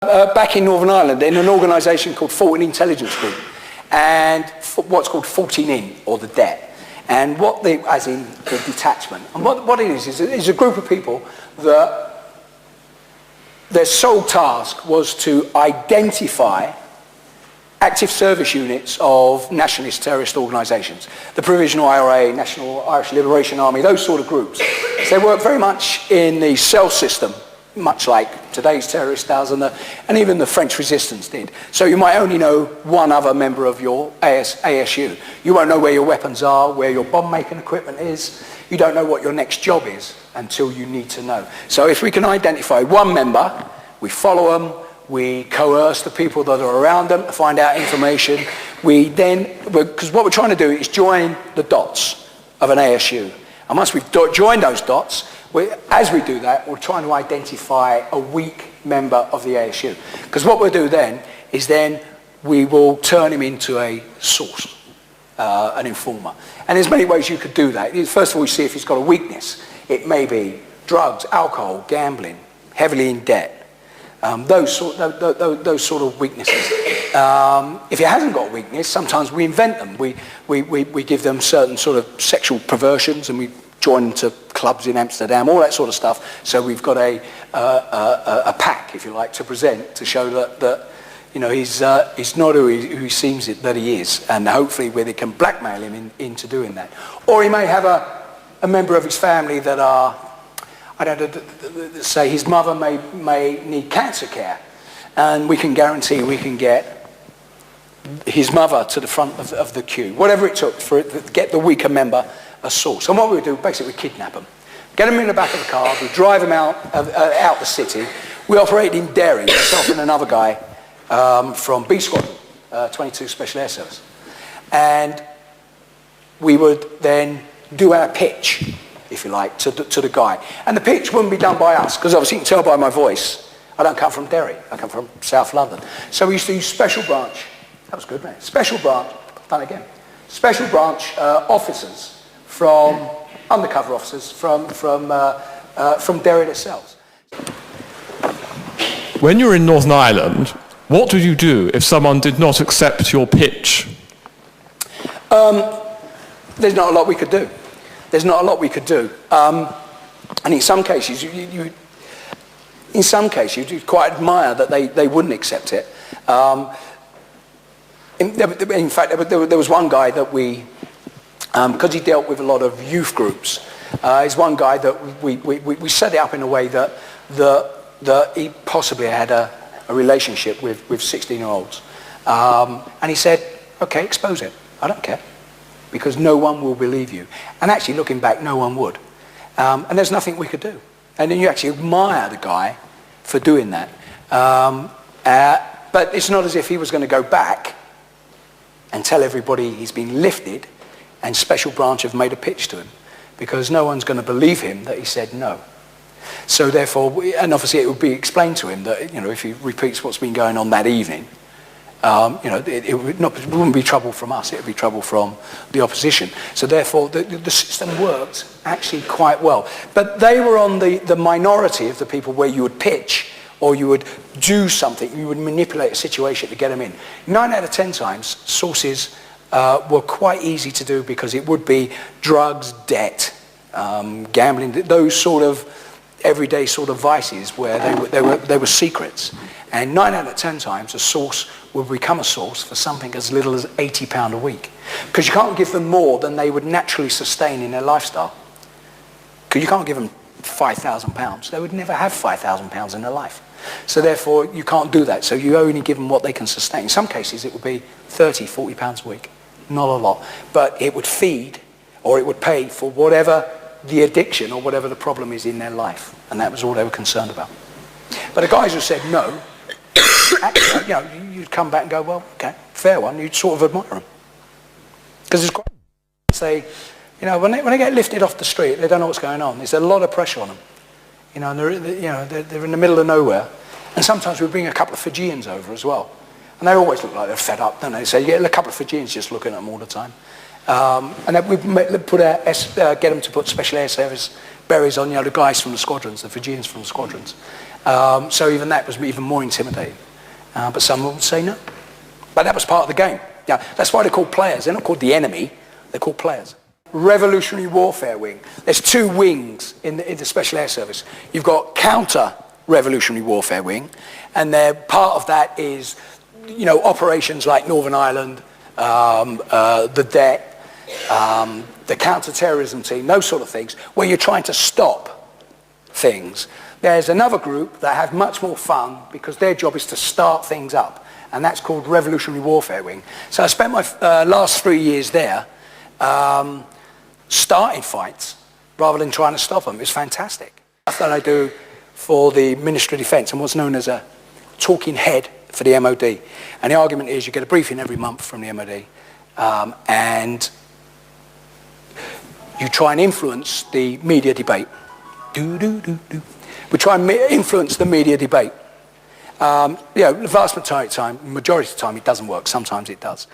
Back in Northern Ireland in an organisation called 14 Intelligence Group, and what's called 14 In, or the DET, and what they, as in the detachment. And what it is a group of people that their sole task was to identify active service units of nationalist terrorist organisations, the Provisional IRA, National Irish Liberation Army, those sort of groups. So they work very much in the cell system, much like today's terrorist does, and even the French resistance did. So you might only know one other member of your ASU. You won't know where your weapons are, where your bomb-making equipment is. You don't know what your next job is until you need to know. So if we can identify one member, we follow them, we coerce the people that are around them to find out information. We then, because what we're trying to do is join the dots of an ASU. And once we've joined those dots, as we do that, we're trying to identify a weak member of the ASU. Because what we'll do then is we will turn him into a source, an informer. And there's many ways you could do that. First of all, you see if he's got a weakness. It may be drugs, alcohol, gambling, heavily in debt. Those sort of weaknesses. If he hasn't got a weakness, sometimes we invent them. We give them certain sort of sexual perversions, and we join them to clubs in Amsterdam, all that sort of stuff. So we've got a pack, if you like, to present to show that you know he's not who he seems that he is, and hopefully they can blackmail him into doing that. Or he may have a member of his family that are, I don't know, say his mother may need cancer care, and we can guarantee we can get his mother to the front of the queue, whatever it took for it to get the weaker member a source. And what we do, basically, we kidnap them, get them in the back of the car, we drive them out the city. We operate in Derry, myself and another guy from B Squadron, 22 Special Air Service, and we would then do our pitch, if you like, to the guy. And the pitch wouldn't be done by us, because obviously you can tell by my voice, I don't come from Derry, I come from South London. So we used to use special branch, that was good, mate, special branch, done again, special branch officers from, undercover officers from Derry themselves. When you're in Northern Ireland, what would you do if someone did not accept your pitch? There's not a lot we could do. There's not a lot we could do. And in some cases, you'd quite admire that they wouldn't accept it. In fact, there was one guy that we, because he dealt with a lot of youth groups, is one guy that we set it up in a way that he possibly had a relationship with 16-year-olds. And he said, okay, expose it. I don't care. Because no one will believe you. And actually, looking back, no one would. And there's nothing we could do. And then you actually admire the guy for doing that. But it's not as if he was going to go back and tell everybody he's been lifted and Special Branch have made a pitch to him. Because no one's going to believe him that he said no. So therefore, and obviously it would be explained to him that, you know, if he repeats what's been going on that evening, you know, it wouldn't be trouble from us, it would be trouble from the opposition. So therefore, the system worked actually quite well. But they were on the minority of the people where you would pitch or you would do something, you would manipulate a situation to get them in. 9 out of 10 times, sources were quite easy to do because it would be drugs, debt, gambling, those sort of everyday sort of vices where they were secrets. And 9 out of 10 times, a source will become a source for something as little as £80 a week. Because you can't give them more than they would naturally sustain in their lifestyle. Because you can't give them £5,000. They would never have £5,000 in their life. So therefore, you can't do that. So you only give them what they can sustain. In some cases, it would be £30, £40 a week. Not a lot. But it would feed, or it would pay for whatever the addiction or whatever the problem is in their life. And that was all they were concerned about. But the guys who said no, actually, you know, you'd come back and go, well, okay, fair one. You'd sort of admire them. Because it's quite, say, you know, when they get lifted off the street, they don't know what's going on. There's a lot of pressure on them. You know, and they're in the middle of nowhere. And sometimes we bring a couple of Fijians over as well. And they always look like they're fed up, don't they? So you get a couple of Fijians just looking at them all the time. And then we get them to put Special Air Service berries on, you know, the guys from the squadrons, the Fijians from the squadrons. So even that was even more intimidating. But some would say no. But that was part of the game. Yeah, that's why they're called players. They're not called the enemy. They're called players. Revolutionary Warfare Wing. There's two wings in the Special Air Service. You've got Counter-Revolutionary Warfare Wing, and part of that is, operations like Northern Ireland, the DET, the counter-terrorism team, those sort of things, where you're trying to stop things. There's another group that have much more fun because their job is to start things up, and that's called Revolutionary Warfare Wing. So I spent my last 3 years there starting fights rather than trying to stop them. It's fantastic. Stuff that I do for the Ministry of Defence and what's known as a talking head for the MOD. And the argument is you get a briefing every month from the MOD and you try and influence the media debate. We try and influence the media debate. The vast majority of the time it doesn't work. Sometimes it does.